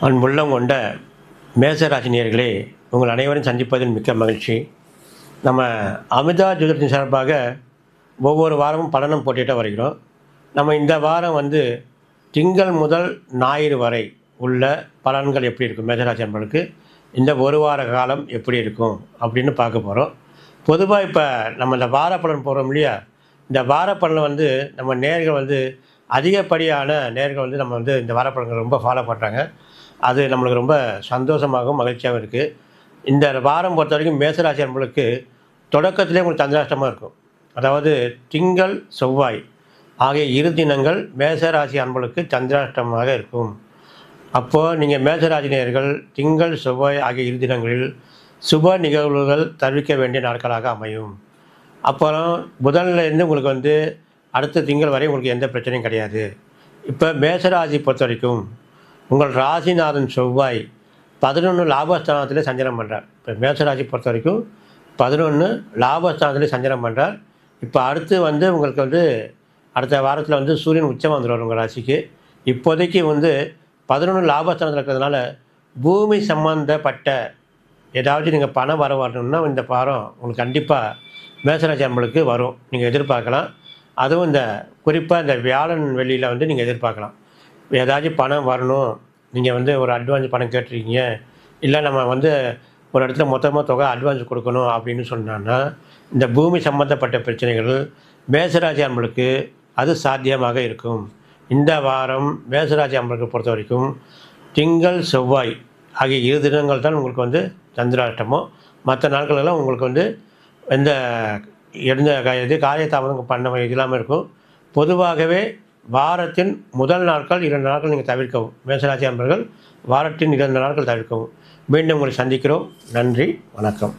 அன்புள்ளம் கொண்ட மேசராசி நேயர்களே, உங்கள் அனைவரும் சந்திப்பதில் மிக்க மகிழ்ச்சி. நம்ம அமிர்தா ஜோதிடத்தின் சார்பாக ஒவ்வொரு வாரமும் பலனும் போட்டுகிட்டே வருகிறோம். நம்ம இந்த வாரம் திங்கள் முதல் ஞாயிறு வரை உள்ள பலன்கள் எப்படி இருக்கும், மேசராசி அன்பர்களுக்கு இந்த ஒரு வார காலம் எப்படி இருக்கும் அப்படின்னு பார்க்க போகிறோம். பொதுவாக இப்போ நம்ம இந்த வார பலன் போகிறோம் இல்லையா, இந்த வார பலன் நம்ம நேயர்கள் அதிகப்படியான நேயர்கள் நம்ம இந்த வார பலன்கள் ரொம்ப ஃபாலோ பண்ணுறாங்க. அது நம்மளுக்கு ரொம்ப சந்தோஷமாகவும் மகிழ்ச்சியாகவும் இருக்குது. இந்த வாரம் பொறுத்த வரைக்கும் மேசராசி அன்பர்களுக்கு தொடக்கத்திலே உங்களுக்கு சந்திராஷ்டமாக இருக்கும். அதாவது திங்கள் செவ்வாய் ஆகிய இரு தினங்கள் மேசராசி அன்பர்களுக்கு சந்திராஷ்டமாக இருக்கும். அப்போது நீங்கள் மேசராசி நேயர்கள் திங்கள் செவ்வாய் ஆகிய இரு தினங்களில் சுப நிகழ்வுகள் தவிர்க்க வேண்டிய நாட்களாக அமையும். அப்புறம் புதன்லேருந்து உங்களுக்கு அடுத்த திங்கள் வரை உங்களுக்கு எந்த பிரச்சனையும் கிடையாது. இப்போ மேசராசி பொறுத்த வரைக்கும் உங்கள் ராசிநாதன் செவ்வாய் 11 லாபஸ்தானத்திலே சஞ்சலம் பண்ணுறார். இப்போ மேசராசி பொறுத்த வரைக்கும் 11 லாபஸ்தானத்திலே சஞ்சலம் பண்ணுறார். இப்போ அடுத்து உங்களுக்கு அடுத்த வாரத்தில் சூரியன் உச்சம் வந்துடுவார் உங்கள் ராசிக்கு. இப்போதைக்கு 11 லாபஸ்தானத்தில் இருக்கிறதுனால பூமி சம்பந்தப்பட்ட ஏதாவது நீங்கள் பணம் வரணும்னா இந்த வாரம் உங்களுக்கு கண்டிப்பாக மேசராசி அன்பர்களுக்கு வரும், நீங்கள் எதிர்பார்க்கலாம். அதுவும் குறிப்பாக இந்த வியாழன் வெள்ளியில் நீங்கள் எதிர்பார்க்கலாம். ஏதாச்சும் பணம் வரணும், நீங்கள் ஒரு அட்வான்ஸ் பணம் கேட்டிருக்கீங்க, இல்லை நம்ம ஒரு இடத்துல மொத்தமாக தொகை அட்வான்ஸ் கொடுக்கணும் அப்படின்னு சொன்னான்னா இந்த பூமி சம்மந்தப்பட்ட பிரச்சனைகள் மேசராசி அன்பர்களுக்கு அது சாத்தியமாக இருக்கும். இந்த வாரம் மேசராசி அன்பர்களுக்கு பொறுத்த வரைக்கும் திங்கள் செவ்வாய் ஆகிய இரு தினங்கள் தான் உங்களுக்கு சந்திராஷ்டமோ. மற்ற நாட்களெல்லாம் உங்களுக்கு எந்த காரியதாமதம் பண்ண இல்லாமல் இருக்கும். பொதுவாகவே வாரத்தின் முதல் நாட்கள் 2 நாட்கள் நீங்கள் தவிர்க்கவும். மேசராசி அன்பர்கள் வாரத்தின் 2 நாட்கள் தவிர்க்கவும். மீண்டும் உங்களை சந்திக்கிறோம். நன்றி, வணக்கம்.